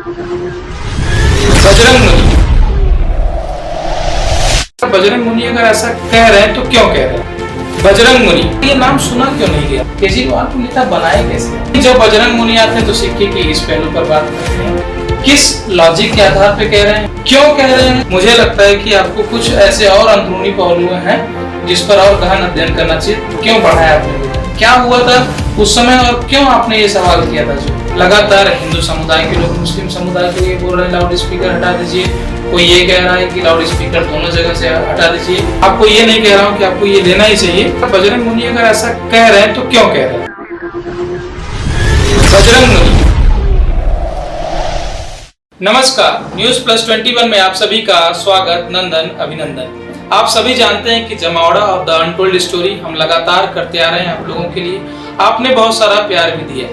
बजरंग मुनि। बजरंग मुनि अगर ऐसा कह रहे हैं तो क्यों कह रहे हैं? बजरंग मुनि ये नाम सुना क्यों नहीं गया? केजरीवाल को नेता बनाए कैसे? जब बजरंग मुनि आते हैं तो सिक्के की इस पहलू पर बात करते हैं। किस लॉजिक के आधार पे कह रहे हैं, क्यों कह रहे हैं? मुझे लगता है कि आपको कुछ ऐसे और अंदरूनी पहलू हैं जिस पर और गहन अध्ययन करना चाहिए। क्यों बढ़ाया आपने? क्या हुआ था उस समय और क्यों आपने ये सवाल किया था? जो लगातार हिंदू समुदाय के लोग मुस्लिम समुदाय के लिए बोल रहे हैं लाउड स्पीकर हटा दीजिए, कोई ये कह रहा है कि लाउड स्पीकर दोनों जगह से हटा दीजिए। आपको ये नहीं कह रहा हूँ कि आपको ये लेना ही चाहिए। बजरंग मुनि अगर ऐसा कह रहे हैं तो क्यों कह रहे हैं? बजरंग मुनि। नमस्कार, न्यूज प्लस 21 में आप सभी का स्वागत, नंदन अभिनंदन। आप सभी जानते हैं कि जमावड़ा ऑफ द अनटोल्ड स्टोरी हम लगातार करते आ रहे हैं आप लोगों के लिए। आपने बहुत सारा प्यार भी दिया।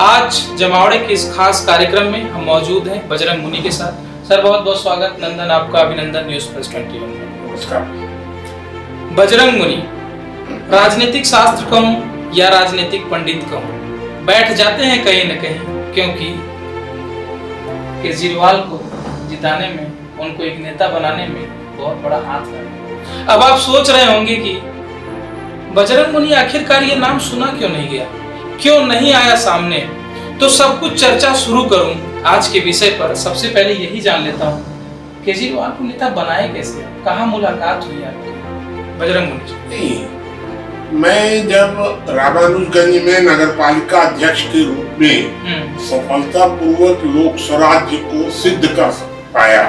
आज जमावड़े के इस खास कार्यक्रम में हम मौजूद हैं बजरंग मुनि के साथ। सर बहुत बहुत स्वागत, नंदन आपका अभिनंदन न्यूज प्लस 21 में। नमस्कार। बजरंग मुनि, राजनीतिक शास्त्र कहूं या राजनीतिक पंडित कहूं, बैठ जाते हैं कहीं न कहीं, क्योंकि केजरीवाल को जिताने में, उनको एक नेता बनाने में बहुत बड़ा हाथ है। अब आप सोच रहे होंगे कि बजरंग मुनि आखिरकार ये नाम सुना क्यों नहीं गया, क्यों नहीं आया सामने? तो सब कुछ चर्चा शुरू करूं आज के विषय पर। सबसे पहले यही जान लेता हूं, केजरीवाल को नेता बनाए कैसे, कहाँ मुलाकात हुई आपकी बजरंग मुनि जी? मैं जब रामानुजगंज में नगरपालिका अध्यक्ष के रूप में सफलतापूर्वक लोक स्वराज्य को सिद्ध कर पाया,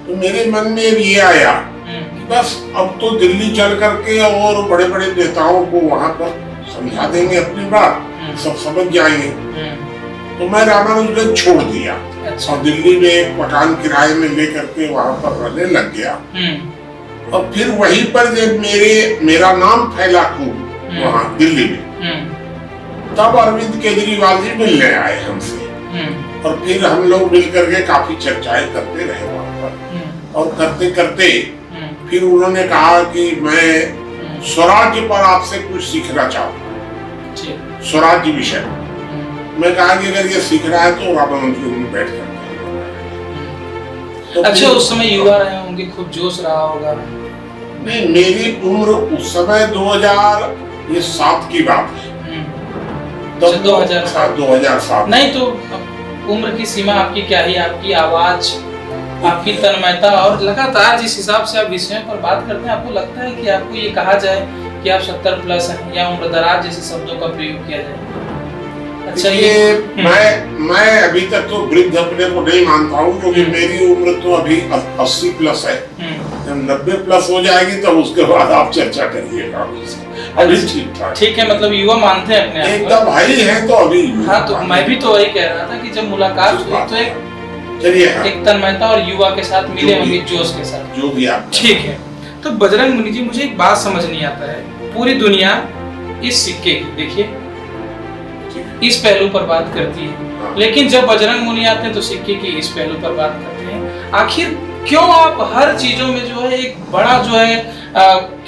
तो मेरे मन में ये आया कि बस अब तो दिल्ली चल करके और बड़े बड़े नेताओं को वहां पर समझा देंगे अपनी बात, सब समझ जाएंगे। तो मैं रामानुजगंज छोड़ दिया। अच्छा। और दिल्ली में एक मकान किराए में लेकर के वहां पर रहने लग गया। और फिर वहीं पर जब मेरा नाम फैला खूब वहां दिल्ली में, तब अरविंद केजरीवाल जी मिलने आए हमसे। और फिर हम लोग मिल करके काफी चर्चाएं करते रहे वहां पर। और करते करते फिर उन्होंने कहा कि मैं स्वराज्य पर आपसे कुछ सीखना चाहूँ, स्वराज्य विषय। मैं कहा कि अगर ये सीख रहा है तो रामानुजगंज में बैठ कर। तो अच्छा, उस समय युवा रहे होंगे, खूब जोश रहा होगा। नहीं, मेरी उम्र उस समय 2007 की बात है। 2007 नहीं तो उम्र की सीमा आपकी क्या ही, आपकी आवाज, आपकी तन्मयता और लगातार जिस हिसाब से आप विषयों पर बात करते हैं, आपको लगता है कि आपको ये कहा जाए कि आप 70 प्लस हैं या उम्र दराज जैसे शब्दों का प्रयोग किया जाए? अच्छा, ये मैं अभी तक तो वृद्ध अपने को नहीं मानता हूँ, क्योंकि मेरी उम्र तो अभी 80 प्लस है। जब 90 प्लस हो जाएगी तो उसके बाद आप चर्चा करिएगा। अभी ठीक है, मतलब युवा मानते हैं अपने आप को एकदम भाई है तो अभी। हाँ, तो मैं भी तो वही कह रहा था कि जब मुलाकात हुई तो एक तन्मयता और युवा के साथ मिले होंगे, जोश के साथ, जो भी आप। ठीक है। तो बजरंग मुनि जी, मुझे एक बात समझ नहीं आता है, पूरी दुनिया इस सिक्के की, देखिए, इस पहलू पर बात करती है, लेकिन जब बजरंग मुनि आते हैं तो सिक्के की इस पहलू पर बात करते हैं। आखिर क्यों आप हर चीजों में जो है एक बड़ा जो है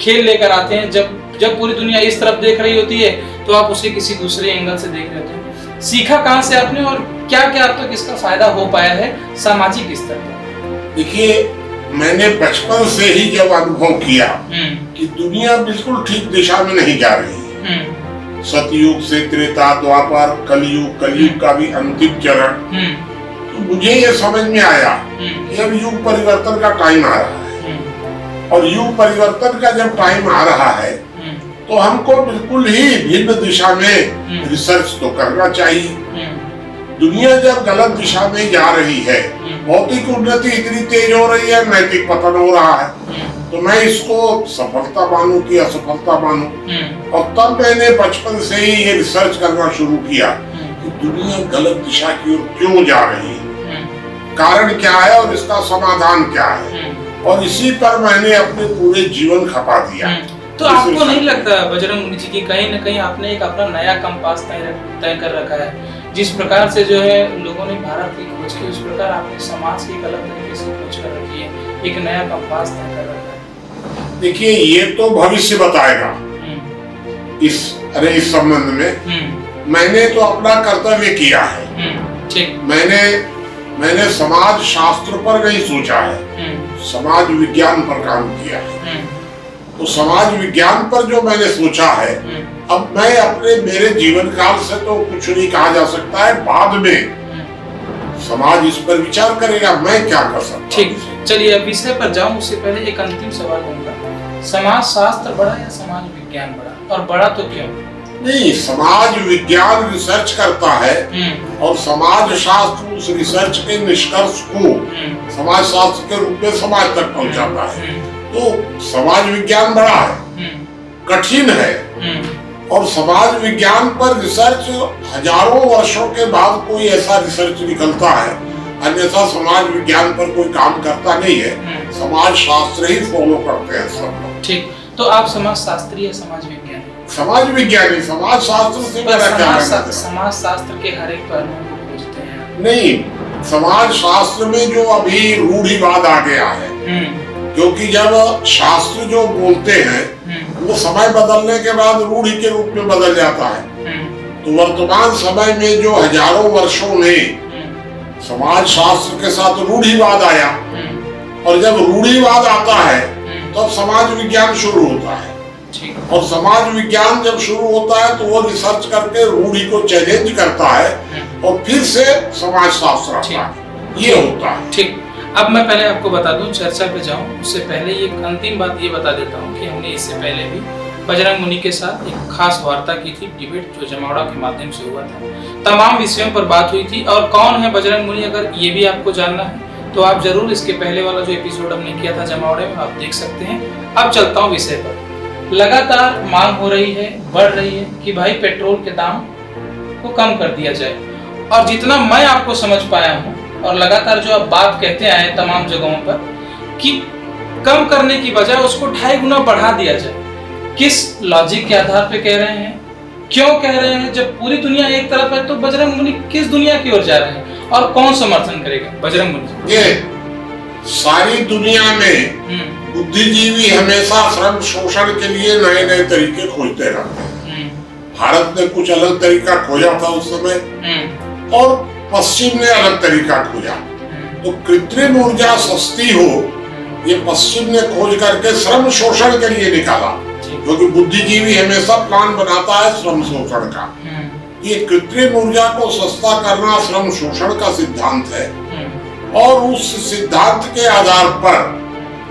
खेल लेकर आते हैं? जब पूरी दुनिया इस तरफ देख रही होती है तो आप उसे किसी दूसरे एंगल से देख रहे होते हैं। सीखा कहाँ से आपने और क्या क्या अब तक इसका फायदा हो पाया है सामाजिक स्तर पर? देखिए, मैंने बचपन से ही जब अनुभव किया कि दुनिया बिल्कुल ठीक दिशा में नहीं जा रही है। सतयुग से त्रेता, द्वापर, कलयुग, कलयुग का भी अंतिम चरण, तो मुझे ये समझ में आया कि अब युग परिवर्तन का टाइम आ रहा है। और युग परिवर्तन का जब टाइम आ रहा है तो हमको बिल्कुल ही भिन्न दिशा में रिसर्च तो करना चाहिए। दुनिया जब गलत दिशा में जा रही है, भौतिक उन्नति इतनी तेज हो रही है, नैतिक पतन हो रहा है, तो मैं इसको सफलता मानूं कि असफलता मानूं? और तब मैंने बचपन से ही ये रिसर्च करना शुरू किया कि दुनिया गलत दिशा की ओर क्यों जा रही है, कारण क्या है और इसका समाधान क्या है। और इसी पर मैंने अपने पूरे जीवन खपा दिया। तो आपको नहीं लगता बजरंग मुनि जी की कहीं न कहीं आपने एक अपना नया कंपास तय कर रखा है? जिस प्रकार से जो है लोगों ने भारत की खोज की, उस प्रकार आपने समाज की एक अलग तरीके से खोज कर रखी है, एक नया कंपास तय कर रखा है। देखिए, ये तो भविष्य बताएगा इस संबंध में। मैंने तो अपना कर्तव्य किया है। ठीक। मैंने मैंने समाज शास्त्र पर नहीं सोचा है, समाज विज्ञान पर काम किया है। तो समाज विज्ञान पर जो मैंने सोचा है, अब मैं अपने मेरे जीवन काल से तो कुछ नहीं कहा जा सकता है, बाद में समाज इस पर विचार करेगा, मैं क्या कर सकता हूँ। ठीक, चलिए अब विषय पर जाऊं उससे पहले एक अंतिम सवाल होगा, समाज शास्त्र बड़ा या समाज विज्ञान बड़ा, और बड़ा तो क्यों? नहीं, समाज विज्ञान रिसर्च करता है और समाज शास्त्र उस रिसर्च के निष्कर्ष को समाज शास्त्र के रूप में समाज तक पहुंचाता है। तो समाज विज्ञान बड़ा है, कठिन है, और समाज विज्ञान पर रिसर्च हजारों वर्षों के बाद कोई ऐसा रिसर्च निकलता है, अन्यथा समाज विज्ञान पर कोई काम करता नहीं है, समाज शास्त्र ही फॉलो करते हैं सब लोग। ठीक, तो आप समाज शास्त्री या समाज विज्ञानी? समाज विज्ञानी, समाज शास्त्र से मेरा क्या लेना? समाज शास्त्र के हर एक पहलुओं को खोजते हैं। नहीं, समाज शास्त्र में जो अभी रूढ़िवाद आ गया है, क्योंकि जब शास्त्र जो बोलते हैं वो समय बदलने के बाद रूढ़ि के रूप में बदल जाता है। तो वर्तमान समय में जो हजारों वर्षों में समाज शास्त्र के साथ रूढ़िवाद आया, और जब रूढ़िवाद आता है तब समाज विज्ञान शुरू होता है। और समाज विज्ञान जब शुरू होता है तो वो रिसर्च करके रूढ़ि को चैलेंज करता है और फिर से समाज शास्त्र आता है, ये होता है। ठीक, अब मैं पहले आपको बता दूं, चर्चा पे जाऊं उससे पहले एक अंतिम बात ये बता देता हूं कि हमने इससे पहले भी बजरंग मुनि के साथ एक खास वार्ता की थी, डिबेट जो जमावड़ा के माध्यम से हुआ था, तमाम विषयों पर बात हुई थी। और कौन है बजरंग मुनि, अगर ये भी आपको जानना है तो आप जरूर इसके पहले वाला जो एपिसोड हमने किया था जमावड़े में, आप देख सकते हैं। अब चलता हूँ विषय पर। लगातार मांग हो रही है, बढ़ रही है कि भाई पेट्रोल के दाम को कम कर दिया जाए, और जितना मैं आपको समझ पाया हूँ और लगातार जो आप बात कहते आए तमाम जगहों पर कि कम करने की बजाय उसको 2.5 गुना बढ़ा दिया जाए, किस लॉजिक के आधार पे कह रहे हैं, क्यों कह रहे हैं? जब पूरी दुनिया एक तरफ है तो बजरंग मुनि किस दुनिया की ओर जा रहे हैं और कौन समर्थन करेगा बजरंग मुनि? ये सारी दुनिया में बुद्धिजीवी हमेशा श्रम शोषण के लिए नए नए तरीके खोजते रहते हैं। भारत ने कुछ अलग तरीका खोजा था उस समय, और पश्चिम ने अलग तरीका खोजा। तो कृत्रिम ऊर्जा सस्ती हो, ये पश्चिम ने खोज करके श्रम शोषण के लिए निकाला, क्योंकि बुद्धिजीवी हमेशा प्लान बनाता है श्रम शोषण का। ये कृत्रिम ऊर्जा को सस्ता करना श्रम शोषण का सिद्धांत है, और उस सिद्धांत के आधार पर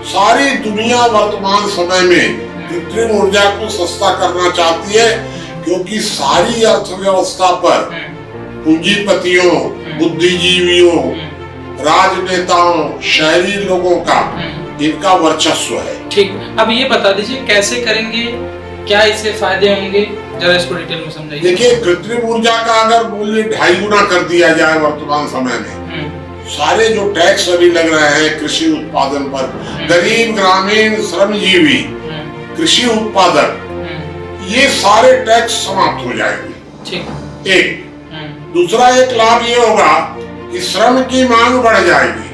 सारी दुनिया वर्तमान समय में कृत्रिम ऊर्जा को सस्ता करना चाहती है, क्योंकि सारी अर्थव्यवस्था पर पूंजीपतियों, बुद्धिजीवियों, राजनेताओं, शहरी लोगों का इनका वर्चस्व है। ठीक, अब ये बता दीजिए कैसे करेंगे, क्या इससे फायदे होंगे, जरा इसको डिटेल में समझाइए। देखिए, कृत्रिम ऊर्जा का अगर मूल्य 2.5 गुना कर दिया जाए वर्तमान समय में, सारे जो टैक्स अभी लग रहे हैं कृषि उत्पादन पर, गरीब ग्रामीण श्रमजीवी कृषि उत्पादक, ये सारे टैक्स समाप्त हो जाएंगे। ठीक, एक दूसरा एक लाभ ये होगा कि श्रम की मांग बढ़ जाएगी।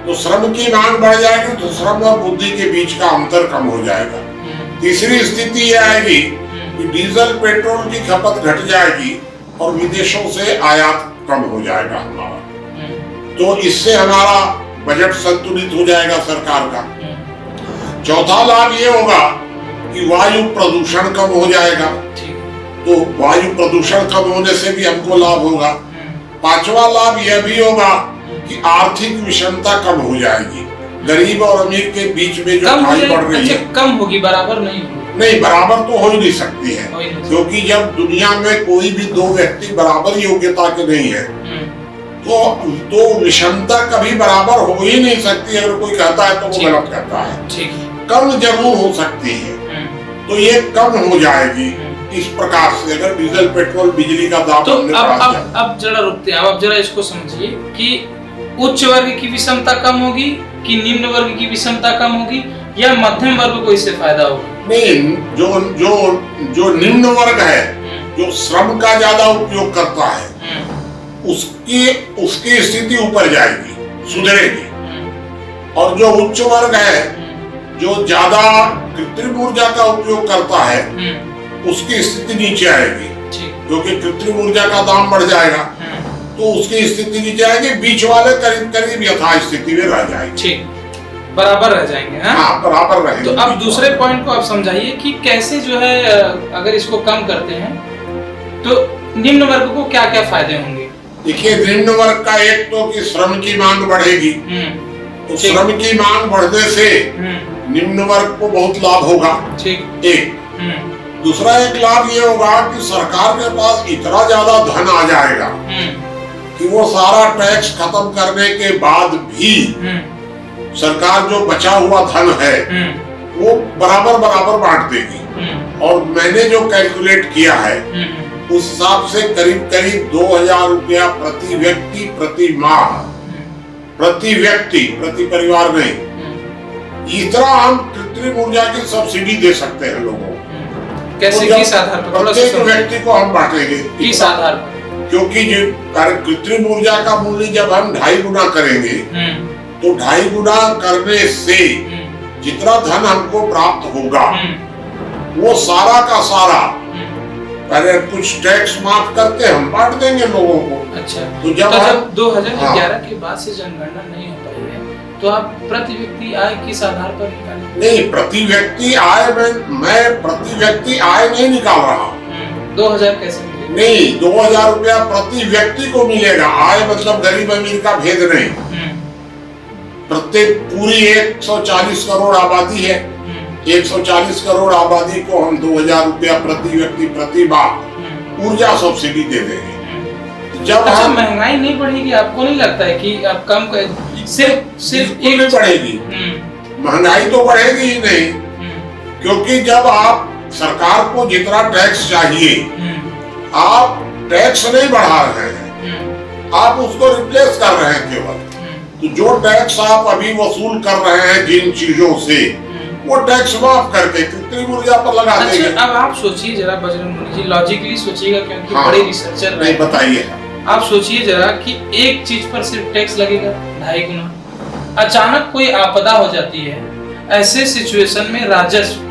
तो श्रम की मांग बढ़ जाएगी तो श्रम और बुद्धि के बीच का अंतर कम हो जाएगा। तीसरी स्थिति ये आएगी कि डीजल पेट्रोल की खपत घट जाएगी और विदेशों से आयात कम हो जाएगा हमारा। तो इससे हमारा बजट संतुलित हो जाएगा सरकार का। चौथा लाभ ये होगा कि वायु प्रदूषण कम हो जाएगा, तो वायु प्रदूषण कम होने से भी हमको लाभ होगा। पांचवा लाभ यह भी होगा कि आर्थिक विषमता कम हो जाएगी, गरीब और अमीर के बीच में जो खाई बढ़ रही है कम होगी, बराबर नहीं होगी। नहीं, बराबर तो हो ही नहीं सकती है, क्योंकि जब दुनिया में कोई भी दो व्यक्ति बराबर योग्यता के नहीं है तो विषमता कभी बराबर हो ही नहीं सकती। अगर कोई कहता है तो वो गलत कहता है। कम जरूर हो सकती है, तो ये कम हो जाएगी इस प्रकार से अगर डीजल पेट्रोल बिजली का दाम तो अब जरा रुकते हैं, अब जरा इसको समझिए कि उच्च वर्ग की विषमता कम होगी कि निम्न वर्ग की विषमता कम होगी, या मध्यम वर्ग को इससे फायदा होगा? नहीं, जो निम्न वर्ग है, जो श्रम का ज्यादा उपयोग करता है, उसकी स्थिति ऊपर जाएगी, सुधरेगी। और जो उच्च वर्ग है, जो ज्यादा कृत्रिम ऊर्जा का उपयोग करता है, उसकी स्थिति नीचे आएगी, क्योंकि कृत्रिम ऊर्जा का दाम बढ़ जाएगा। तो उसकी स्थिति नहीं जाएगी, बीच वाले करीब करीब यथास्थिति में रह जाएंगे। ठीक, बराबर रह जाएंगे। हाँ, बराबर रहेंगे। तो अब दूसरे पॉइंट को आप समझाइए कि कैसे जो है अगर इसको कम करते हैं तो निम्न वर्ग को क्या क्या फायदे होंगे। देखिए, निम्न वर्ग का एक तो कि श्रम की मांग बढ़ेगी, तो श्रम की मांग बढ़ने से निम्न वर्ग को बहुत लाभ होगा। ठीक। एक दूसरा एक लाभ ये होगा कि सरकार के पास इतना ज्यादा धन आ जाएगा कि वो सारा टैक्स खत्म करने के बाद भी सरकार जो बचा हुआ धन है वो बराबर बराबर बांट देगी। और मैंने जो कैलकुलेट किया है उस हिसाब से करीब करीब 2000 रुपया प्रति व्यक्ति प्रति माह, प्रति व्यक्ति, प्रति परिवार नहीं, इतना हम कृत्रिम ऊर्जा की सब्सिडी दे सकते हैं लोगों को। कैसे, किस आधार पर? प्रत्येक व्यक्ति को हम बांटेंगे। किस आधार पर? क्योंकि जो कृत्रिम ऊर्जा का मूल्य जब हम 2.5 गुना करेंगे तो 2.5 गुना करने से जितना धन हमको प्राप्त होगा वो सारा का सारा पहले कुछ टैक्स माफ करके हम बांट देंगे लोगों को। अच्छा, तो जब 2011 के बाद से जनगणना नहीं हो पाई है तो आप प्रति व्यक्ति आय किस आधार पर निकालेंगे? नहीं, प्रति व्यक्ति आय मैं प्रति व्यक्ति आय नहीं निकाल रहा हूँ। 2000 कैसे मिलेगा? नहीं, 2000 रुपया प्रति व्यक्ति को मिलेगा। आय मतलब गरीब अमीर का भेद नहीं। प्रत्येक पूरी 140 करोड़ आबादी है, 140 करोड़ आबादी को हम 2000 रुपया प्रति व्यक्ति प्रति माह ऊर्जा सब्सिडी दे देंगे। जब अच्छा, महंगाई नहीं बढ़ेगी? आपको नहीं लगता है कि आप कम कर सिर्फ एक बढ़ेगी? महंगाई तो बढ़ेगी ही नहीं, क्योंकि जब आप सरकार को जितना टैक्स चाहिए आप टैक्स नहीं बढ़ा रहे हैं, आप उसको रिप्लेस कर रहे हैं केवल। तो जो टैक्स आप अभी वसूल कर रहे हैं जिन चीजों से, वो टैक्स माफ करके कृत्रिम ऊर्जा पर लगा देंगे। अच्छा, अब आप सोचिए जरा बजरंग मुनि जी, लॉजिकली सोचिएगा क्योंकि बड़े रिसर्चर नहीं, बताइए। आप सोचिए जरा कि एक चीज पर सिर्फ टैक्स लगेगा 2.5 गुना, अचानक कोई आपदा हो जाती है, ऐसे सिचुएशन में राजस्व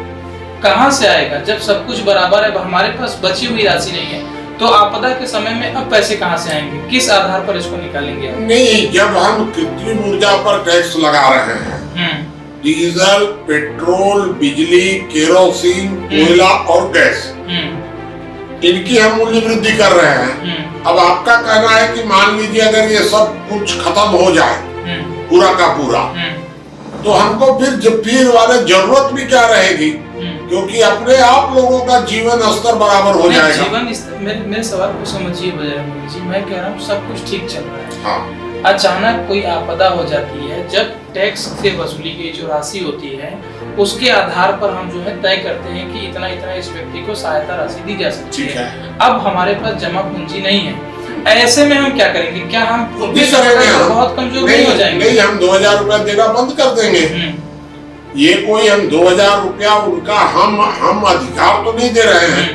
कहाँ से आएगा? जब सब कुछ बराबर है, हमारे पास बची हुई राशि नहीं है, तो आपदा के समय में अब पैसे कहाँ से आएंगे? किस आधार पर इसको निकालेंगे? नहीं, जब हम कृत्रिम ऊर्जा पर टैक्स लगा रहे हैं, डीजल, पेट्रोल, बिजली, केरोसिन, कोयला और गैस, इनकी हम मूल्य वृद्धि कर रहे हैं। अब आपका कहना है कि मान लीजिए अगर ये सब कुछ खत्म हो जाए पूरा का पूरा, तो हमको फिर वाले जरूरत भी क्या रहेगी? क्योंकि अपने आप लोगों का जीवन स्तर बराबर हो जाएगा। जीवन स्तर, मेरे सवाल को समझिए बजरंग मुनि जी, मैं कह रहा हूँ सब कुछ ठीक चल रहा है। हाँ। अचानक कोई आपदा हो जाती है, जब टैक्स से वसूली गई जो राशि होती है उसके आधार पर हम जो है तय करते हैं कि इतना इतना इस व्यक्ति को सहायता राशि दी जा सकती है। अब हमारे पास जमा पूंजी नहीं है, ऐसे में हम क्या करेंगे? क्या हम बहुत कमजोर नहीं हो जाएंगे? नहीं, हम 2000 रुपया देना बंद कर देंगे। ये कोई हम 2000 रुपया उनका हम अधिकार तो नहीं दे रहे हैं,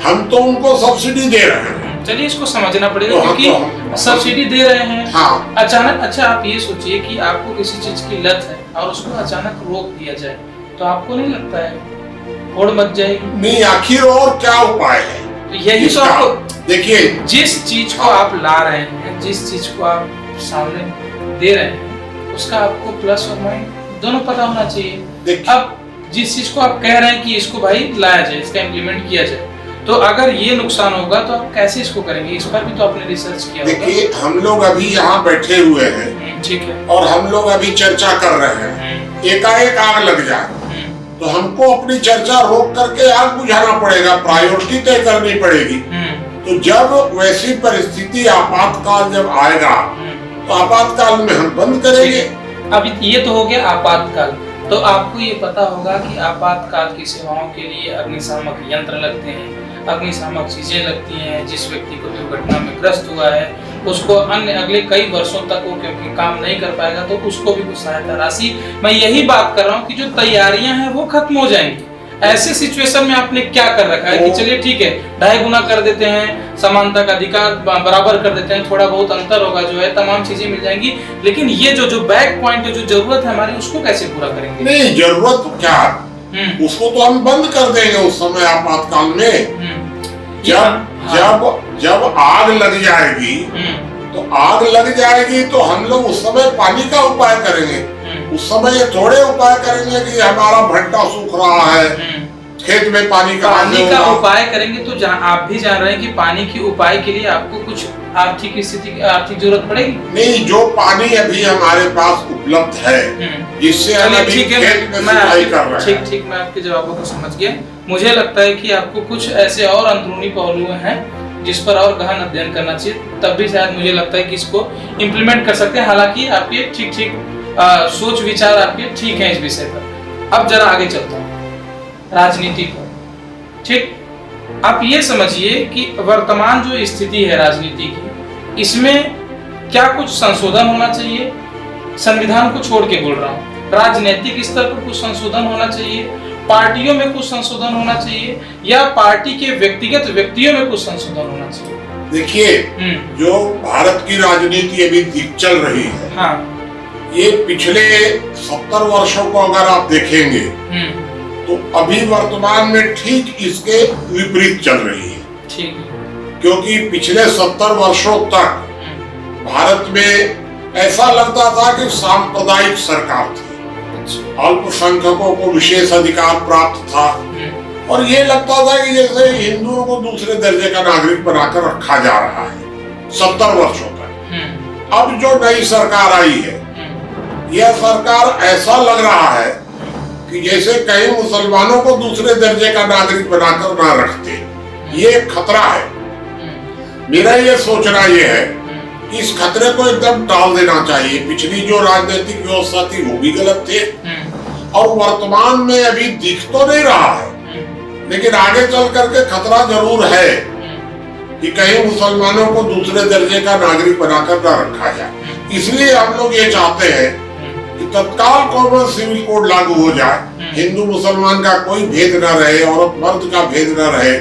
हम तो उनको सब्सिडी दे रहे हैं। चलिए, इसको समझना पड़ेगा क्योंकि सब्सिडी दे रहे हैं। हाँ। अचानक, अच्छा आप ये सोचिए कि आपको किसी चीज की लत है और उसको अचानक रोक दिया जाए तो आपको नहीं लगता है होड़ मच जाएगी? नहीं, आखिर और क्या उपाय है? तो यही तो आपको, देखिए, जिस चीज को आप ला रहे हैं, जिस चीज को आप सामने दे रहे हैं, उसका आपको प्लस और माइनस दोनों पता होना चाहिए। अब जिस चीज को आप कह रहे हैं कि इसको भाई लाया जाए, इसका इम्प्लीमेंट किया जाए, तो अगर ये नुकसान होगा तो आप कैसे इसको करेंगे? इस पर भी तो आपने रिसर्च किया होगा। देखिए, हम लोग अभी यहाँ बैठे हुए हैं, ठीक है, और हम लोग अभी चर्चा कर रहे हैं, एकाएक आग लग जाए तो हमको अपनी चर्चा रोक करके आग बुझाना पड़ेगा, प्रायोरिटी तय करनी पड़ेगी। तो जब वैसी परिस्थिति आपातकाल जब आएगा तो आपातकाल में हम बंद करेंगे। अब ये तो हो गया आपातकाल, तो आपको ये पता होगा कि आपातकाल की सेवाओं के लिए अग्निशामक यंत्र लगते हैं, अग्निशामक चीजें लगती हैं। जिस व्यक्ति को दुर्घटना में ग्रस्त हुआ है उसको अन्य अगले कई वर्षों तक वो क्योंकि काम नहीं कर पाएगा तो उसको भी कुछ सहायता राशि, मैं यही बात कर रहा हूँ कि जो तैयारियां हैं वो खत्म हो जाएंगी। ऐसे सिचुएशन में आपने क्या कर रखा है कि चलिए ठीक है 2.5 गुना कर देते हैं, समानता का अधिकार बराबर कर देते हैं, थोड़ा बहुत अंतर होगा जो है, तमाम चीजें मिल जाएंगी, लेकिन ये जो बैक पॉइंट है, जो जरूरत है हमारी, उसको कैसे पूरा करेंगे? नहीं, जरूरत क्या, उसको तो हम बंद कर देंगे उस समय आपातकाल में। जब आग लग जाएगी तो आग लग जाएगी तो हम लोग उस समय पानी का उपाय करेंगे। उस समय ये थोड़े उपाय करेंगे कि हमारा भट्टा सूख रहा है, खेत में पानी का उपाय करेंगे। तो आप भी जान रहे हैं कि पानी के उपाय के लिए आपको कुछ आर्थिक स्थिति आर्थिक जरूरत पड़ेगी। नहीं, जो पानी अभी हमारे पास उपलब्ध है जिससे हम अभी खेत में सिंचाई कर रहे हैं। ठीक, मैं आपके जवाबों को समझ गया। मुझे लगता है कि आपको कुछ ऐसे और अंदरूनी पहलू हैं जिस पर और गहन अध्ययन करना चाहिए, तब भी शायद मुझे लगता है कि इसको इम्प्लीमेंट कर सकते हैं। हालांकि आपके ठीक सोच विचार आपके ठीक हैं इस विषय पर। अब जरा आगे चलता हूँ राजनीति पर। ठीक, आप ये समझिए कि वर्तमान जो स्थिति है राजनीति की, इसमें क्या कुछ संशोधन होना चाहिए? संविधान को छोड़ के बोल रहा हूँ, राजनीतिक स्तर पर कुछ संशोधन होना चाहिए, पार्टियों में कुछ संशोधन होना चाहिए, या पार्टी के व्यक्तिगत व्यक्तियों में कुछ संशोधन होना चाहिए? देखिए, जो भारत की राजनीति अभी चल रही है, हाँ, ये पिछले 70 वर्षों को अगर आप देखेंगे तो अभी वर्तमान में ठीक इसके विपरीत चल रही है। ठीक, क्योंकि पिछले 70 वर्षों तक भारत में ऐसा लगता था कि सांप्रदायिक सरकार थी, अल्पसंख्यकों को विशेष अधिकार प्राप्त था, और ये लगता था कि जैसे हिंदुओं को दूसरे दर्जे का नागरिक बनाकर रखा जा रहा है 70 वर्षों तक। अब जो नई सरकार आई है, यह सरकार ऐसा लग रहा है कि जैसे कहीं मुसलमानों को दूसरे दर्जे का नागरिक बनाकर ना रखते, ये खतरा है। मेरा ये सोचना ये है कि इस खतरे को एकदम टाल देना चाहिए। पिछली जो राजनीतिक व्यवस्था थी वो भी गलत थी, और वर्तमान में अभी दिख तो नहीं रहा है, लेकिन आगे चल करके खतरा जरूर है कि कहीं मुसलमानों को दूसरे दर्जे का नागरिक बनाकर ना रखा जाए। इसलिए हम लोग ये चाहते हैं कि तत्काल कॉमन सिविल कोड लागू हो जाए, हिंदू मुसलमान का कोई भेद न रहे, औरत मर्द का भेद न रहे,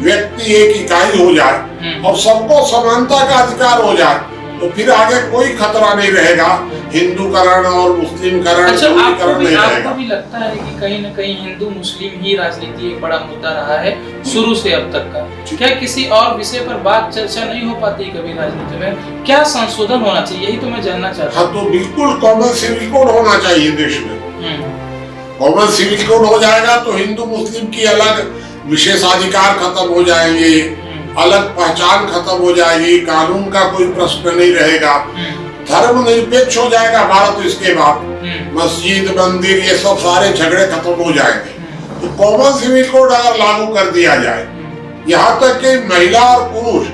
व्यक्ति एक इकाई हो जाए और सबको समानता का अधिकार हो जाए, तो फिर आगे कोई खतरा नहीं रहेगा हिंदूकरण और मुस्लिमकरण। अच्छा, आपको भी लगता है कि कहीं न कहीं हिंदू मुस्लिम ही राजनीति एक बड़ा मुद्दा रहा है शुरू से अब तक का? क्या किसी और विषय पर बात चर्चा नहीं हो पाती कभी राजनीति में? क्या संशोधन होना चाहिए, यही तो मैं जानना चाहता हूँ। हाँ, तो बिल्कुल कॉमन सिविल कोड होना चाहिए देश में। कॉमन सिविल कोड हो जाएगा तो हिंदू मुस्लिम की अलग विशेषाधिकार खत्म हो जाएंगे, अलग पहचान खत्म हो जाएगी, कानून का कोई प्रश्न नहीं रहेगा, धर्मनिरपेक्ष हो जाएगा भारत। इसके बाद मस्जिद मंदिर ये सब सारे झगड़े खत्म हो जाएंगे। तो कॉमन सिविल कोड अगर लागू कर दिया जाए, यहाँ तक कि महिला और पुरुष,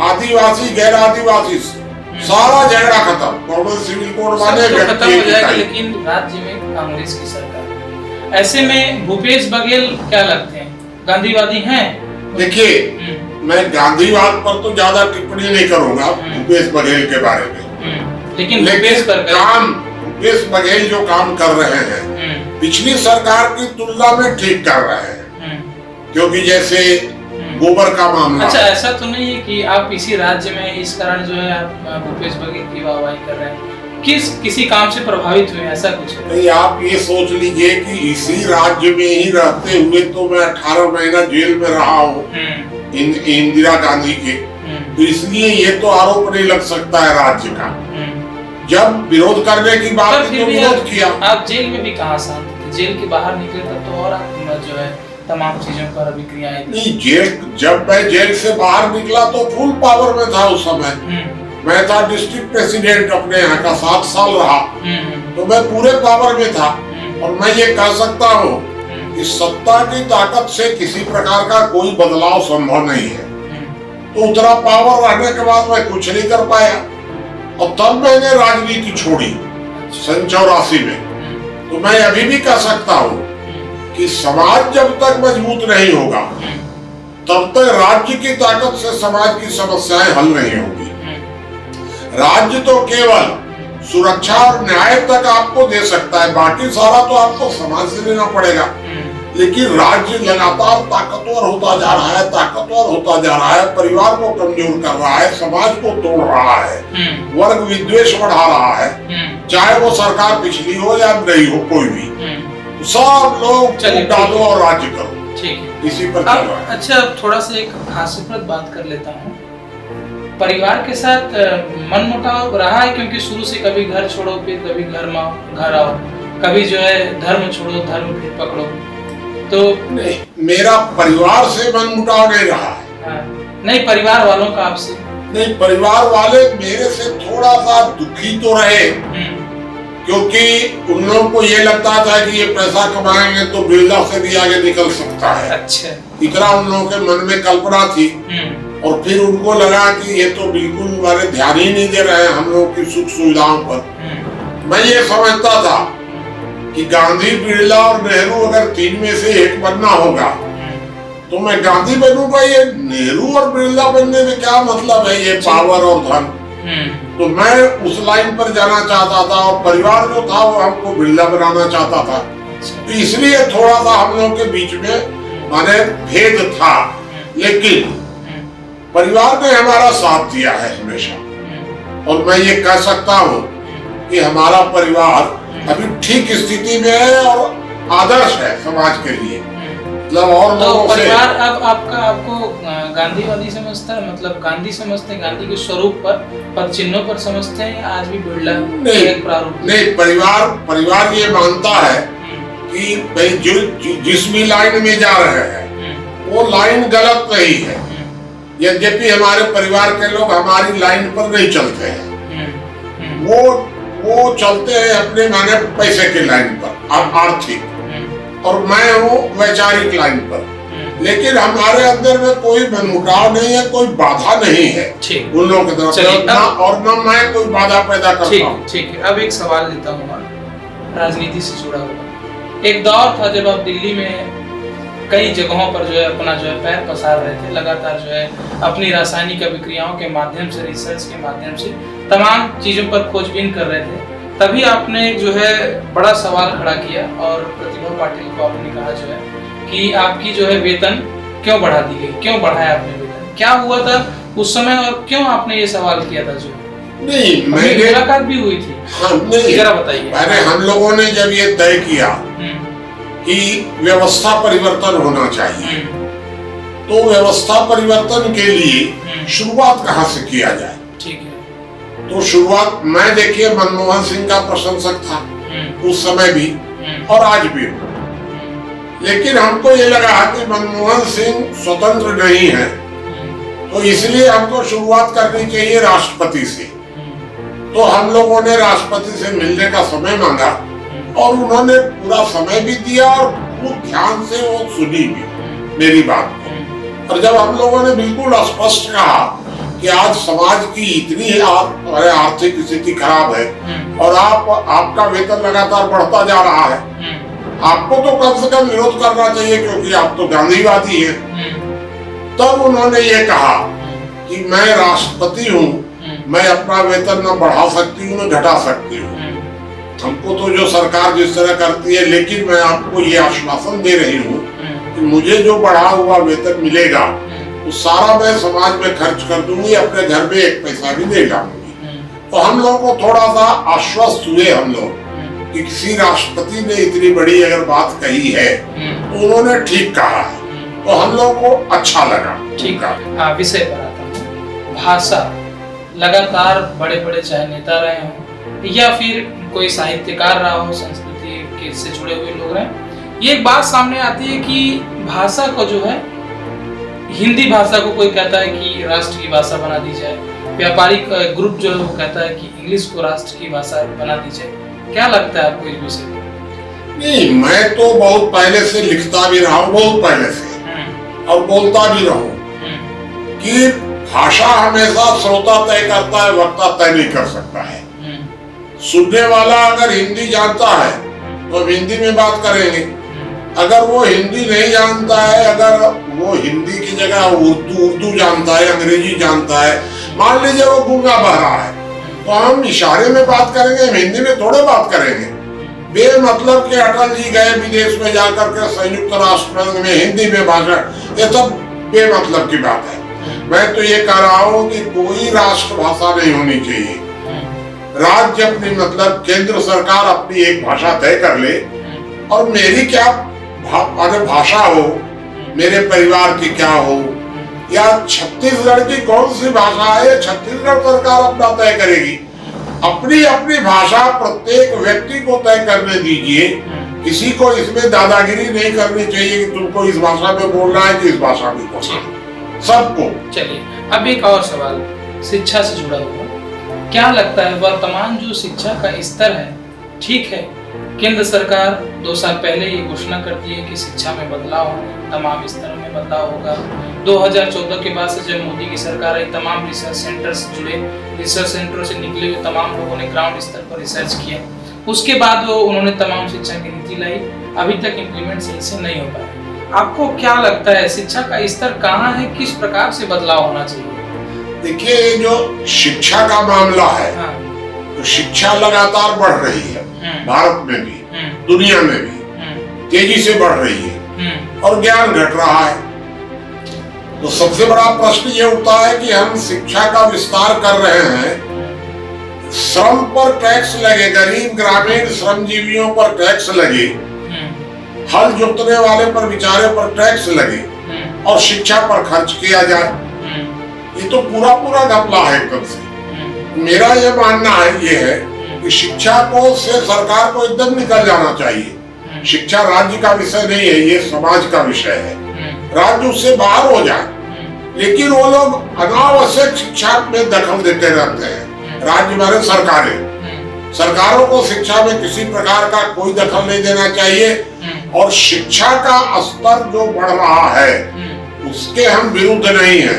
आदिवासी गैर आदिवासी, सारा झगड़ा खत्म। कॉमन सिविल कोड माने खत्म हो जाएगा। लेकिन राज्य में कांग्रेस की सरकार, ऐसे में भूपेश बघेल क्या लगते हैं, गांधीवादी हैं? देखिए, मैं गांधीवाद पर तो ज्यादा टिप्पणी नहीं करूंगा भूपेश बघेल के बारे में, लेकिन भूपेश बघेल जो काम कर रहे हैं पिछली सरकार की तुलना में ठीक कर रहे हैं, क्योंकि जैसे गोबर का मामला। अच्छा, ऐसा तो नहीं है कि आप इसी राज्य में इस कारण जो है आप भूपेश बघेल की वाहवाही कर रहे हैं, किसी काम से प्रभावित हुए, ऐसा कुछ है? नहीं, आप ये सोच लीजिए कि इसी राज्य में ही रहते हुए तो मैं 18 महीना जेल में रहा हूँ इंदिरा गांधी के, तो इसलिए ये तो आरोप नहीं लग सकता है राज्य का। जब विरोध करने की बात तो विरोध किया। आप जेल में भी कहाँ शांत थे, जेल के बाहर निकले तब तो और आप जो है तमाम चीजों पर अभिक्रियाएं। नहीं, जब मैं जेल से बाहर निकला तो फुल पावर में था उस समय। मैं था डिस्ट्रिक्ट प्रेसिडेंट अपने यहाँ का, 7 साल रहा, तो मैं पूरे पावर में था। और मैं ये कह सकता हूँ कि सत्ता की ताकत से किसी प्रकार का कोई बदलाव संभव नहीं है। तो उतना पावर रहने के बाद मैं कुछ नहीं कर पाया, और तब मैंने राजनीति छोड़ी सन 84 में। तो मैं अभी भी कह सकता हूँ कि समाज जब तक मजबूत नहीं होगा तब तक राज्य की ताकत से समाज की समस्याएं हल नहीं होगी। राज्य तो केवल सुरक्षा और न्याय तक आपको दे सकता है, बाकी सारा तो आपको समाज से लेना पड़ेगा। लेकिन राज्य लगातार ताकतवर होता जा रहा है, ताकतवर होता जा रहा है, परिवार को कमजोर कर रहा है, समाज को तोड़ रहा है, वर्ग विद्वेष बढ़ा रहा है, चाहे वो सरकार पिछली हो या नहीं हो, कोई भी, सब लोग डालो और राज्य करो। ठीक है, इसी पर चल रहा है। अच्छा, थोड़ा सा एक हास्यप्रद बात कर लेता हूँ। परिवार के साथ मनमुटाव रहा है, क्योंकि शुरू से कभी घर छोड़ो फिर कभी घर आओ, कभी जो है धर्म छोड़ो धर्म फिर पकड़ो, तो नहीं, मेरा परिवार से मनमुटाव नहीं रहा है। हाँ, नहीं परिवार वालों का आपसे? नहीं, परिवार वाले मेरे से थोड़ा सा दुखी तो रहे, क्योंकि उन लोगों को ये लगता था कि ये पैसा कमाएंगे तो बिरला से भी आगे निकल सकता है। अच्छा, इतना उन लोगों के मन में कल्पना थी। और फिर उनको लगा कि ये तो बिल्कुल हमारे ध्यान ही नहीं दे रहे हैं हम लोगों की सुख सुविधाओं पर। मैं ये समझता था कि गांधी, बिरला और नेहरू अगर तीन में से एक बनना होगा तो मैं गांधी बनूंगा। ये नेहरू और बिरला बनने में क्या मतलब है, ये पावर और धन। तो मैं उस लाइन पर जाना चाहता था और परिवार जो था वो हमको बिरला बनाना चाहता था। तो इसलिए थोड़ा सा हम लोगों के बीच में माने भेद था, लेकिन परिवार ने हमारा साथ दिया है हमेशा। और मैं ये कह सकता हूँ कि हमारा परिवार अभी ठीक स्थिति में है और आदर्श है समाज के लिए। मतलब और तो परिवार अब आपको गांधीवादी समझता है, मतलब गांधी समझते हैं, गांधी के स्वरूप पर पद चिन्हों पर समझते हैं, आज भी बिरला एक प्रारूप? नहीं, परिवार ये मानता है कि भाई जो जिस भी लाइन में जा रहे हैं वो लाइन गलत नहीं है। यद्यपि हमारे परिवार के लोग हमारी लाइन पर नहीं चलते हैं, वो चलते हैं अपने माने पैसे के लाइन पर, आर्थिक, और मैं हूँ वैचारिक लाइन पर। लेकिन हमारे अंदर में कोई मनमुटाव नहीं है, कोई बाधा नहीं है उन लोगों की तरफ, और न मैं कोई बाधा पैदा करता हूँ। ठीक है, अब एक सवाल लेता हूँ राजनीति से जुड़ा हुआ। एक दौर था जब आप दिल्ली में कई जगहों पर जो है अपना जो है पैर पसार रहे थे, लगातार जो है अपनी रासायनिक अभिक्रियाओं के माध्यम से, रिसर्च के माध्यम से तमाम चीजों पर खोजबीन कर रहे थे। तभी आपने जो है बड़ा सवाल खड़ा किया और प्रतिभा पाटिल को आपने कहा जो है कि आपकी जो है वेतन क्यों बढ़ा दी गई, क्यों बढ़ाया आपने वेतन, क्या हुआ था उस समय और क्यों आपने ये सवाल किया था? जो नहीं, मैंने मुलाकात भी हुई थी, जरा बताइए। अरे हम लोगों ने जब ये तय किया कि व्यवस्था परिवर्तन होना चाहिए, तो व्यवस्था परिवर्तन के लिए शुरुआत कहाँ से किया जाए? ठीक है, तो शुरुआत मैं देखिए मनमोहन सिंह का प्रशंसक था उस समय भी और आज भी हूँ। लेकिन हमको ये लगा कि मनमोहन सिंह स्वतंत्र नहीं है, तो इसलिए हमको शुरुआत करनी चाहिए राष्ट्रपति से। तो हम लोगों ने राष्ट्रपति से मिलने का समय मांगा और उन्होंने पूरा समय भी दिया और खूब ध्यान से वो सुनी भी मेरी बात को। और जब हम लोगों ने बिल्कुल स्पष्ट कहा कि आज समाज की इतनी आर्थिक स्थिति खराब है और आपका वेतन लगातार बढ़ता जा रहा है, आपको तो कम से कम विरोध करना चाहिए क्योंकि आप तो गांधीवादी हैं। तब उन्होंने ये कहा कि मैं राष्ट्रपति हूँ, मैं अपना वेतन न बढ़ा सकती हूँ न घटा सकती हूँ, हमको तो जो सरकार जिस तरह करती है, लेकिन मैं आपको ये आश्वासन दे रही हूँ कि मुझे जो बढ़ा हुआ वेतन मिलेगा वो सारा मैं समाज में खर्च कर दूंगी, अपने घर में एक पैसा भी नहीं लाऊंगी। तो हम लोगों को थोड़ा सा आश्वस्त हुए हम लोग कि किसी राष्ट्रपति ने इतनी बड़ी अगर बात कही है तो उन्होंने ठीक कहा है, तो हम लोगों को अच्छा लगा। ठीक है, विषय पर आता हूँ। भाषा, लगातार बड़े बड़े चाहे नेता रहे हों या फिर कोई साहित्यकार रहा हो, संस्कृति के से जुड़े हुए लोग रहे, ये एक बात सामने आती है कि भाषा को जो है, हिंदी भाषा को कोई कहता है कि राष्ट्र की भाषा बना दी जाए, व्यापारिक ग्रुप जो है वो कहता है कि इंग्लिश को राष्ट्र की भाषा बना दी जाए। क्या लगता है आपको इस विषय में? नहीं, मैं तो बहुत पहले से लिखता भी रहा हूँ, बहुत पहले से, और बोलता भी रहा हूँ कि भाषा हमेशा श्रोता तय करता है, वक्ता तय नहीं कर सकता है। सुनने वाला अगर हिंदी जानता है तो हिंदी में बात करेंगे, अगर वो हिंदी नहीं जानता है, अगर वो हिंदी की जगह उर्दू जानता है, अंग्रेजी जानता है, मान लीजिए वो गूंगा बहरा है, तो हम इशारे में बात करेंगे, हम हिंदी में थोड़े बात करेंगे। बेमतलब के अटल जी गए विदेश में जाकर के संयुक्त राष्ट्र में हिंदी में भाषण, ये सब बेमतलब की बात है। मैं तो ये कह रहा हूँ कि कोई राष्ट्रभाषा नहीं होनी चाहिए। राज्य अपनी मतलब केंद्र सरकार अपनी एक भाषा तय कर ले, और मेरी क्या भाषा हो, मेरे परिवार की क्या हो, या छत्तीसगढ़ की कौन सी भाषा है, छत्तीसगढ़ सरकार अपना तय करेगी। अपनी अपनी भाषा प्रत्येक व्यक्ति को तय करने दीजिए। किसी को इसमें दादागिरी नहीं करनी चाहिए कि तुमको इस भाषा में बोलना है कि इस भाषा में बोलना है, सबको। चलिए अब एक और सवाल शिक्षा से जुड़ा हुआ, क्या लगता है वर्तमान जो शिक्षा का स्तर है ठीक है? केंद्र सरकार 2 साल पहले ये घोषणा करती है कि शिक्षा में बदलाव होगा, तमाम स्तरों में बदलाव होगा। 2014 के बाद से जब मोदी की सरकार आई, तमाम रिसर्च सेंटर से जुड़े, रिसर्च सेंटरों से निकले हुए तमाम लोगों ने ग्राउंड स्तर पर रिसर्च किया। उसके बाद उन्होंने तमाम शिक्षा की नीति लाई, अभी तक इम्प्लीमेंट सही से नहीं हो पाया। आपको क्या लगता है शिक्षा का स्तर कहाँ है, किस प्रकार से बदलाव होना चाहिए? देखिए, जो शिक्षा का मामला है, हाँ। तो शिक्षा लगातार बढ़ रही है, भारत में भी, दुनिया में भी तेजी से बढ़ रही है और ज्ञान घट रहा है। तो सबसे बड़ा प्रश्न ये उठता है कि हम शिक्षा का विस्तार कर रहे हैं, श्रम पर टैक्स लगे, गरीब ग्रामीण श्रमजीवियों पर टैक्स लगे, हल जोतने वाले पर बेचारे पर टैक्स लगे और शिक्षा पर खर्च किया जाए, ये तो पूरा पूरा घपला है एकदम से। मेरा ये मानना है ये है कि शिक्षा को से सरकार को एकदम निकल जाना चाहिए। शिक्षा राज्य का विषय नहीं है, ये समाज का विषय है। राज्य उससे बाहर हो जाए, लेकिन वो लोग अनावश्यक शिक्षा में दखल देते रहते हैं। राज्य माने सरकारें, सरकारों को शिक्षा में किसी प्रकार का कोई दखल नहीं देना चाहिए। और शिक्षा का स्तर जो बढ़ रहा है उसके हम विरुद्ध नहीं है,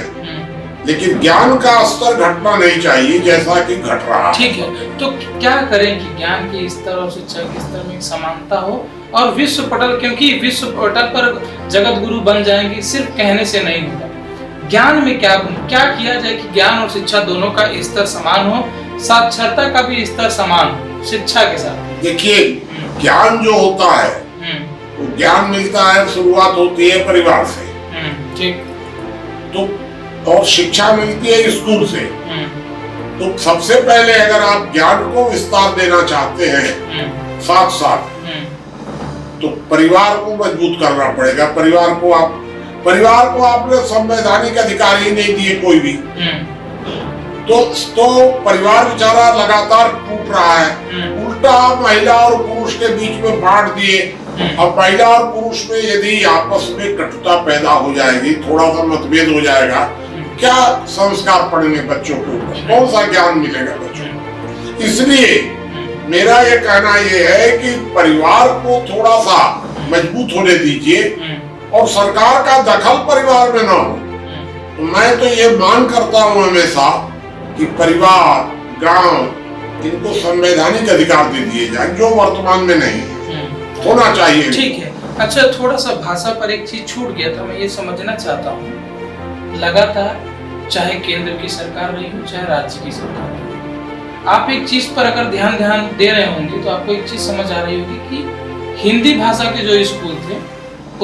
लेकिन ज्ञान का स्तर घटना नहीं चाहिए जैसा कि घट रहा है। ठीक है, तो क्या करें कि ज्ञान के स्तर और शिक्षा के स्तर में समानता हो और विश्व पटल, क्योंकि विश्व पटल पर जगत गुरु बन जाएंगे सिर्फ कहने से नहीं होगा। ज्ञान में क्या किया जाए कि ज्ञान और शिक्षा दोनों का स्तर समान हो, साक्षरता का भी स्तर समान हो शिक्षा के साथ। देखिए, ज्ञान जो होता है वो ज्ञान मिलता है, शुरुआत होती है परिवार से, ठीक, तो और शिक्षा मिलती है स्कूल से। तो सबसे पहले अगर आप ज्ञान को विस्तार देना चाहते हैं साथ साथ, तो परिवार को मजबूत करना पड़ेगा। परिवार को आपने संवैधानिक अधिकार ही नहीं दिए कोई भी, तो परिवार बेचारा लगातार टूट रहा है। उल्टा महिला और पुरुष के बीच में बांट दिए। अब महिला और पुरुष में यदि आपस में कटुता पैदा हो जाएगी, थोड़ा सा मतभेद हो जाएगा, क्या संस्कार पढ़ेंगे बच्चों को, कौन सा ज्ञान मिलेगा बच्चों को? इसलिए मेरा ये कहना ये है कि परिवार को थोड़ा सा मजबूत होने दीजिए और सरकार का दखल परिवार में ना हो। तो मैं तो ये मांग करता हूँ हमेशा कि परिवार, गांव, इनको संवैधानिक अधिकार दे दिए जाए, जो वर्तमान में नहीं है, होना चाहिए। ठीक है। अच्छा, थोड़ा सा भाषा पर एक चीज छूट गया था, मैं ये समझना चाहता हूँ। लगातार चाहे केंद्र की सरकार रही हो चाहे राज्य की सरकार रही हो, आप एक चीज पर अगर ध्यान दे रहे होंगे तो आपको एक चीज समझ आ रही होगी कि हिंदी भाषा के जो स्कूल थे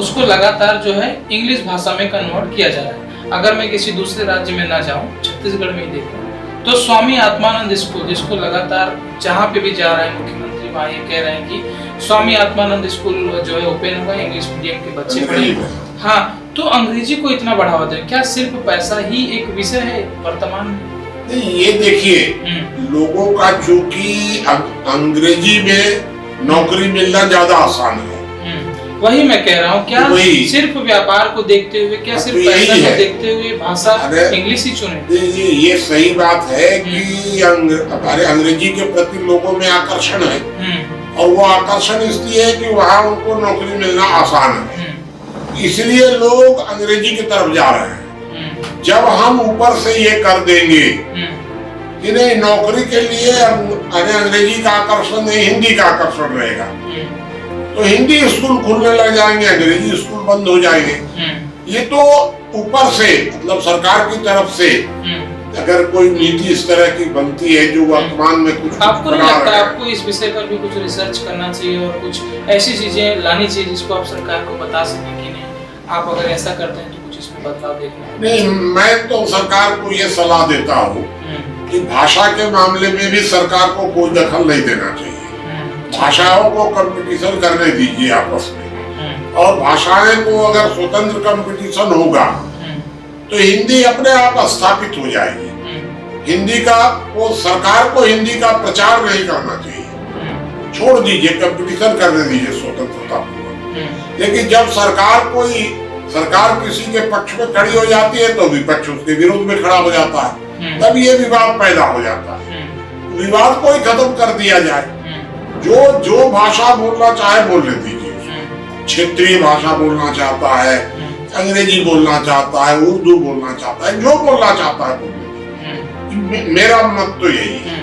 उसको लगातार जो है इंग्लिश भाषा में कन्वर्ट किया जा रहा है। अगर मैं किसी दूसरे राज्य में ना जाऊं, छत्तीसगढ़ में ही देखूं, तो स्वामी आत्मानंद स्कूल, जिसको लगातार जहाँ पे भी जा रहे हैं मुख्यमंत्री वहाँ ये कह रहे हैं कि स्वामी आत्मानंद स्कूल जो है ओपन होगा, इंग्लिश मीडियम के बच्चे पढ़ेंगे। हाँ, तो अंग्रेजी को इतना बढ़ावा दें, क्या सिर्फ पैसा ही एक विषय है वर्तमान में? नहीं, ये देखिए, लोगों का चूंकि अंग्रेजी में नौकरी मिलना ज्यादा आसान है, वही मैं कह रहा हूँ। क्या सिर्फ व्यापार को देखते हुए, क्या सिर्फ पैसा को देखते हुए भाषा इंग्लिश ही चुने? ये सही बात है कि हमारे अंग्रेजी के प्रति लोगों में आकर्षण है, और वो आकर्षण इसलिए है कि वहाँ उनको नौकरी मिलना आसान है, इसलिए लोग अंग्रेजी की तरफ जा रहे हैं। जब हम ऊपर से ये कर देंगे कि नहीं, नौकरी के लिए अंग्रेजी का आकर्षण नहीं, हिंदी का आकर्षण रहेगा, तो हिंदी स्कूल खुलने लग जाएंगे, अंग्रेजी स्कूल बंद हो जाएंगे। ये तो ऊपर से, मतलब सरकार की तरफ से अगर कोई नीति इस तरह की बनती है जो वर्तमान में कुछ आपको नहीं लगता आपको इस विषय पर भी कुछ रिसर्च करना चाहिए और कुछ ऐसी चीजें लानी चाहिए जिसको आप सरकार को बता सकें कि नहीं, आप अगर ऐसा करते हैं तो कुछ इसमें बदलाव देखना? नहीं, मैं तो सरकार को ये सलाह देता हूँ कि भाषा के मामले में भी सरकार को कोई दखल नहीं देना चाहिए। भाषाओं को कंपटीशन करने दीजिए आपस में, और भाषाएं को अगर स्वतंत्र कंपटीशन होगा तो हिंदी अपने आप स्थापित हो जाएगी। हिंदी का वो सरकार को हिंदी का प्रचार नहीं करना चाहिए, छोड़ दीजिए, कंपटीशन करने दीजिए स्वतंत्रता पूर्वक। लेकिन जब सरकार किसी के पक्ष में खड़ी हो जाती है तो विपक्ष उसके विरोध में खड़ा हो जाता है, तब ये विवाद पैदा हो जाता है। विवाद को ही खत्म कर दिया जाए, जो भाषा बोलना चाहे बोलने दीजिए। क्षेत्रीय भाषा बोलना चाहता है, अंग्रेजी बोलना चाहता है, उर्दू बोलना चाहता है, जो बोलना चाहता है बोलने। मेरा मत तो यही है।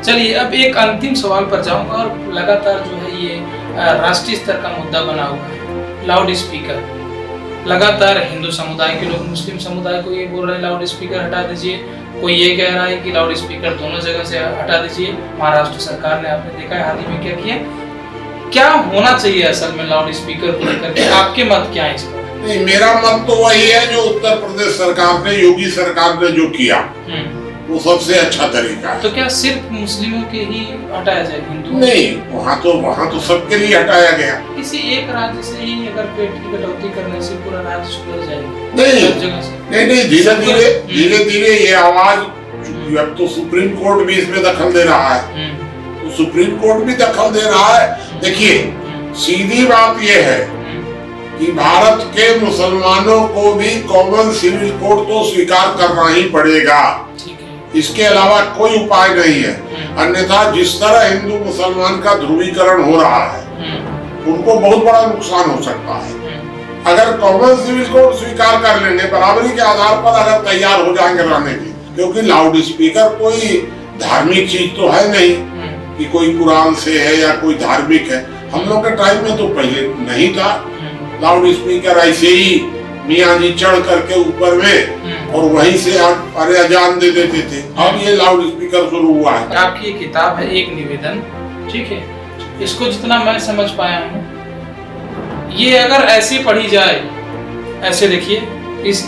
चलिए अब एक अंतिम सवाल पर जाऊंगा, और लगातार जो है ये राष्ट्रीय स्तर का मुद्दा बना हुआ है, लाउड स्पीकर। लगातार हिंदू समुदाय के लोग मुस्लिम समुदाय को ये बोल रहे हैं लाउड स्पीकर हटा दीजिए, कोई ये कह रहा है कि लाउड स्पीकर दोनों जगह से हटा दीजिए। महाराष्ट्र सरकार ने, आपने देखा है हाल ही में क्या किया। क्या होना चाहिए असल में लाउड स्पीकर को लेकर के, आपके मत क्या है इस पर? नहीं, मेरा मत तो वही है जो उत्तर प्रदेश सरकार ने, योगी सरकार ने जो किया वो सबसे अच्छा तरीका है। तो क्या सिर्फ मुस्लिमों के ही हटाया जाए, हिंदू नहीं? वहाँ तो सबके लिए हटाया गया। किसी एक राज्य से ही अगर पेट की कटौती करने से पूरा राज्य सुधर जाएगा? नहीं, धीरे धीरे ये आवाज, अब तो सुप्रीम कोर्ट भी इसमें दखल दे रहा है, तो सुप्रीम कोर्ट भी दखल दे रहा है। देखिए, सीधी बात ये है कि भारत के मुसलमानों को भी कॉमन सिविल कोड तो स्वीकार करना ही पड़ेगा, इसके अलावा कोई उपाय नहीं है। अन्यथा जिस तरह हिंदू मुसलमान का ध्रुवीकरण हो रहा है, उनको बहुत बड़ा नुकसान हो सकता है। अगर कॉमन सिविल कोड स्वीकार कर लेंगे, बराबरी के आधार पर अगर तैयार हो जाएंगे रहने की, क्योंकि लाउड स्पीकर कोई धार्मिक चीज तो है नहीं कि कोई कुरान से है या कोई धार्मिक है। हम लोग के टाइम में तो पहले नहीं था लाउड स्पीकर, ऐसे ही मियाँ जी चढ़ करके ऊपर में और वहीं से अरे अजान दे देते थे। अब ये लाउड स्पीकर शुरू हुआ है। आपकी किताब है एक निवेदन, ठीक है, इसको जितना मैं समझ पाया हूँ, ये अगर ऐसे पढ़ी जाए, ऐसे देखिए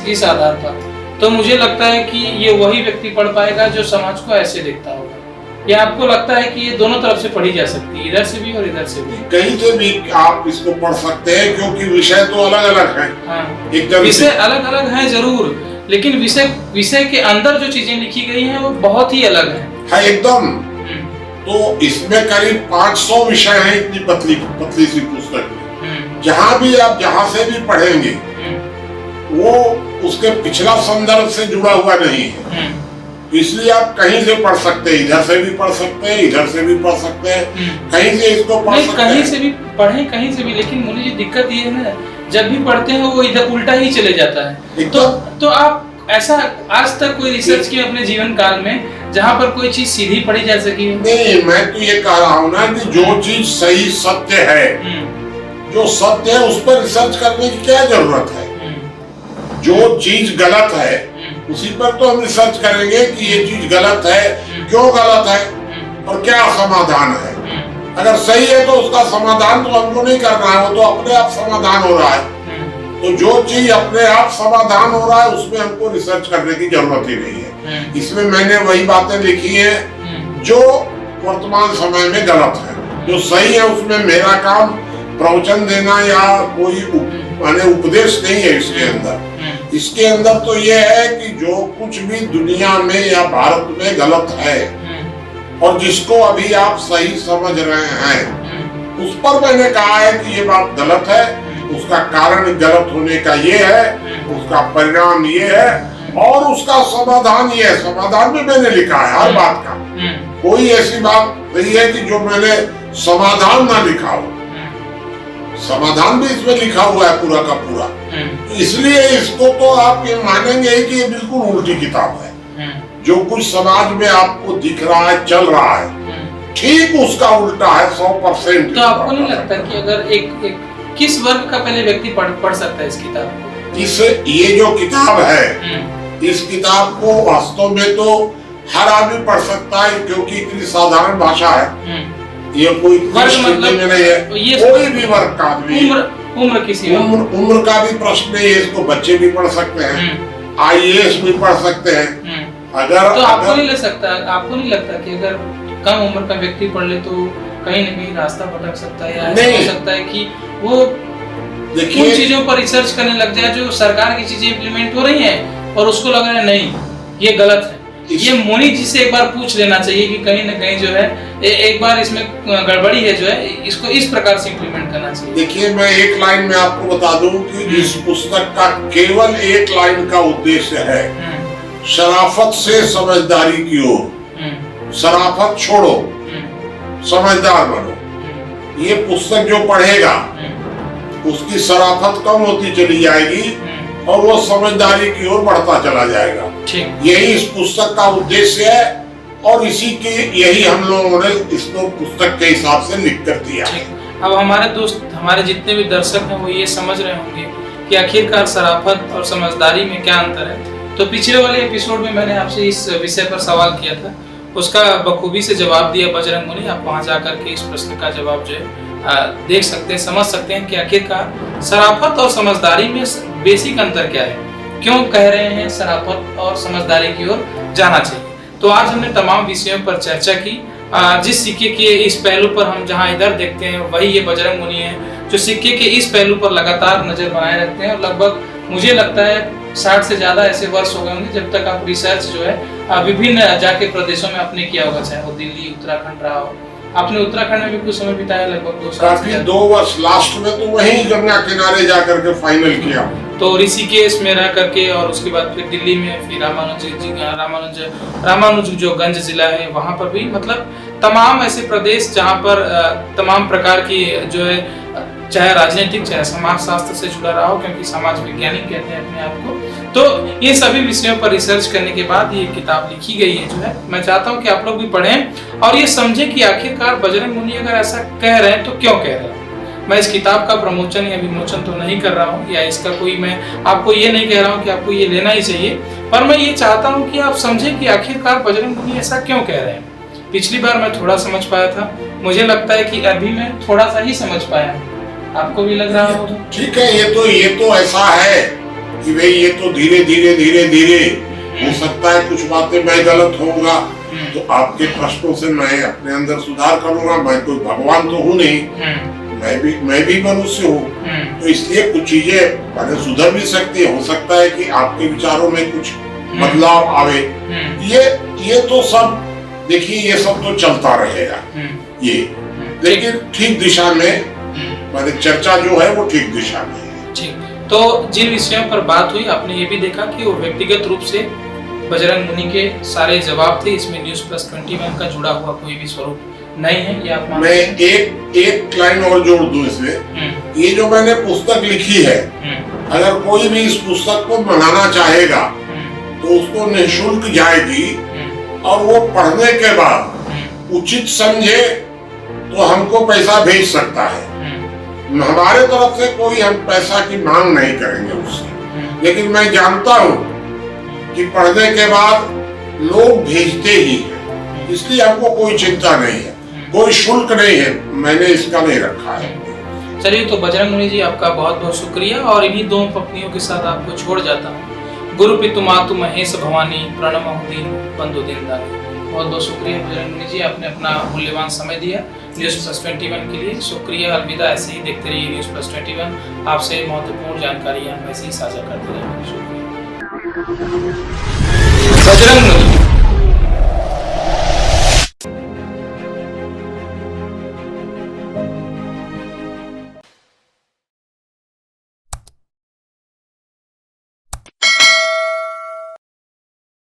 इस आधार पर, तो मुझे लगता है कि ये वही व्यक्ति पढ़ पाएगा जो समाज को ऐसे देखता होगा। या आपको लगता है कि ये दोनों तरफ से पढ़ी जा सकती है, इधर से भी और इधर से भी? कहीं से भी आप इसको पढ़ सकते हैं, क्योंकि विषय तो अलग अलग है। हाँ, एकदम विषय अलग अलग है जरूर, लेकिन विषय के अंदर जो चीजें लिखी गई हैं वो बहुत ही अलग है एकदम। तो इसमें करीब 500 विषय हैं इतनी पतली सी पुस्तक में। जहाँ भी आप जहाँ से भी पढ़ेंगे वो उसके पिछला संदर्भ से जुड़ा हुआ नहीं है, इसलिए आप कहीं से पढ़ सकते हैं, इधर से भी पढ़ सकते हैं, इधर से भी पढ़ सकते हैं, कहीं से इसको पढ़ सकते हैं। कहीं से भी पढ़ें, कहीं से भी, लेकिन मुझे ये दिक्कत ये है ना, जब भी पढ़ते हैं वो इधर उल्टा ही चले जाता है। तो आप ऐसा आज तक कोई रिसर्च किया अपने जीवन काल में जहाँ पर कोई चीज सीधी पढ़ी जा सकी? नहीं, मैं तो ये कह रहा हूँ ना कि जो चीज सही सत्य है, जो सत्य है उस पर रिसर्च करने की क्या जरूरत है। जो चीज गलत है उसी पर तो हम रिसर्च करेंगे कि ये चीज गलत है, क्यों गलत है और क्या समाधान है। अगर सही है तो उसका समाधान तो हमको नहीं करना है, वो तो अपने आप समाधान हो रहा है। तो जो चीज अपने आप समाधान हो रहा है उसमें हमको रिसर्च करने की जरूरत ही नहीं है। इसमें मैंने वही बातें लिखी हैं जो वर्तमान समय में गलत है। जो सही है उसमें मेरा काम प्रवचन देना या कोई उपदेश नहीं है। इसके अंदर तो ये है कि जो कुछ भी दुनिया में या भारत में गलत है और जिसको अभी आप सही समझ रहे हैं, उस पर मैंने कहा है कि ये बात गलत है, उसका कारण गलत होने का ये है, उसका परिणाम ये है और उसका समाधान ये है। समाधान भी मैंने लिखा है हर बात का, कोई ऐसी बात नहीं है कि जो मैंने समाधान ना लिखा हो। समाधान भी इसमें लिखा हुआ है पूरा का पूरा। इसलिए इसको तो आप ये मानेंगे कि ये बिल्कुल उल्टी किताब है। जो कुछ समाज में आपको दिख रहा है, चल रहा है, ठीक उसका उल्टा है 100%। तो आपको नहीं लगता कि अगर एक किस वर्ग का पहले व्यक्ति पढ़ सकता है इस किताब को? ये जो किताब है, इस किताब को वास्तव में तो हर आदमी पढ़ सकता है, क्योंकि इतनी साधारण भाषा है। ये कोई मतलब नहीं है, कोई भी वर्ग का आदमी, उम्र किसी उम्र का भी प्रश्न नहीं है। इसको बच्चे भी पढ़ सकते हैं, IAS भी पढ़ सकते हैं। अगर तो आपको नहीं लगता कि अगर कम उम्र का व्यक्ति पढ़ ले तो कहीं न कहीं रास्ता भटक सकता है, या ऐसा हो सकता है कि वो उन चीजों पर रिसर्च करने लग जाए जो सरकार की चीजें इम्प्लीमेंट हो रही हैं, और उसको लग रहा है नहीं ये गलत है, ये मुनि जी से एक बार पूछ लेना चाहिए कि कहीं ना कहीं जो है एक बार इसमें गड़बड़ी है जो है, इसको इस प्रकार से इम्प्लीमेंट करना चाहिए। देखिए, मैं एक लाइन में आपको बता दूं कि इस पुस्तक का केवल एक लाइन का उद्देश्य है, शराफत से समझदारी की ओर। शराफत छोड़ो, समझदार बनो। ये पुस्तक जो पढ़ेगा उसकी शराफत कम होती चली जाएगी और वो समझदारी की ओर बढ़ता चला जाएगा। यही इस पुस्तक का उद्देश्य है और इसी के यही हम लोगों ने इसको पुस्तक के हिसाब से लिख कर दिया। अब हमारे दोस्त, हमारे जितने भी दर्शक हैं वो ये समझ रहे होंगे कि आखिरकार शराफत और समझदारी में क्या अंतर है। तो पिछले वाले एपिसोड में मैंने आपसे इस विषय पर सवाल किया था, उसका बखूबी से जवाब दिया बजरंग मुनि। आप वहां जाकर के इस प्रश्न का जवाब जो है देख सकते हैं, समझ सकते हैं कि आखिरकार शराफत और समझदारी में बेसिक अंतर क्या है, क्यों कह रहे हैं शराफत और समझदारी की ओर जाना चाहिए। तो आज हमने तमाम विषयों पर चर्चा की। जिस सिक्के के इस पहलू पर हम जहां इधर देखते हैं वही ये बजरंग मुनि है जो सिक्के के इस पहलू पर लगातार नजर बनाए रखते हैं। और लगभग मुझे लगता है 60 से ज्यादा ऐसे वर्ष हो गए होंगे जब तक आप रिसर्च जो है विभिन्न जाके प्रदेशों में आपने किया होगा, चाहे वो दिल्ली, उत्तराखंड रहा हो। आपने उत्तराखंड में भी कुछ समय बिताया, लगभग 2 साल। काफी 2 वर्ष, लास्ट में तो वहीं गंगा किनारे जाकर के फाइनल किया। तो ऋषिकेश में रह करके और उसके बाद फिर दिल्ली में, फिर रामानुज जो गंज जिला है वहां पर भी, मतलब तमाम ऐसे प्रदेश जहां पर तमाम प्रकार की जो है, चाहे राजनीतिक चाहे समाज शास्त्र से जुड़ा रहा हो, क्योंकि समाज वैज्ञानिक कहते हैं अपने आप को। तो ये सभी विषयों पर रिसर्च करने के बाद ये किताब लिखी गई है जो है। मैं चाहता हूँ कि आप लोग भी पढ़ें और ये समझें कि आखिरकार बजरंग मुनि अगर ऐसा कह रहे हैं तो क्यों कह रहे हैं। मैं इस किताब का प्रमोचन या विमोचन तो नहीं कर रहा हूँ, या इसका कोई, मैं आपको ये नहीं कह रहा हूँ कि आपको ये लेना ही चाहिए, पर मैं ये चाहता हूँ कि आप समझें कि आखिरकार बजरंग मुनि ऐसा क्यों कह रहे हैं। पिछली बार मैं थोड़ा समझ पाया था, मुझे लगता है कि अभी मैं थोड़ा सा ही समझ पाया, आपको भी लग रहा होगा। ठीक है, ये तो ऐसा है कि भाई ये तो धीरे धीरे हो सकता है कुछ बातें मैं गलत होऊंगा, तो आपके प्रश्नों से मैं अपने अंदर सुधार करूंगा। मैं कोई भगवान तो हूँ नहीं, मैं भी मनुष्य हूँ, तो इसलिए कुछ चीजें मैंने सुधर भी सकती है। हो सकता है कि आपके विचारों में कुछ बदलाव आवे। ये तो सब देखिए, ये सब तो चलता रहेगा ये, लेकिन ठीक दिशा में, मैंने चर्चा जो है वो ठीक दिशा में है। ठीक, तो जिन विषयों पर बात हुई आपने ये भी देखा कि वो व्यक्तिगत रूप से बजरंग मुनि के सारे जवाब थे, इसमें News+21 का जुड़ा हुआ कोई भी स्वरूप नहीं है, ये आप मैं एक लाइन और जोड़ दूं इसमें। ये जो मैंने पुस्तक लिखी है, अगर कोई भी इस पुस्तक को बनाना चाहेगा तो उसको निःशुल्क जाएगी, और वो पढ़ने के बाद उचित समझे तो हमको पैसा भेज सकता है। हमारे तरफ से कोई हम पैसा की मांग नहीं करेंगे उससे, लेकिन मैं जानता हूँ कि पढ़ने के बाद लोग भेजते ही हैं, इसलिए हमको कोई चिंता नहीं है, कोई शुल्क नहीं है, मैंने इसका नहीं रखा है। चलिए, तो बजरंग मुनि जी आपका बहुत बहुत शुक्रिया, और इन्हीं 2 पत्नियों के साथ आपको छोड़ जाता हूँ। गुरु पितु मातु महेश भवानी, प्रणमः दीन बंधु दीनदानी। बहुत बहुत शुक्रिया बजरंग मुनि जी, आपने अपना मूल्यवान समय दिया News+21 के लिए। शुक्रिया, अलविदा। ऐसे ही देखते रहिए News+21, आपसे महत्वपूर्ण जानकारियाँ हम ऐसे ही साझा करते रहेंगे। शुक्रिया। बजरंग मुनि।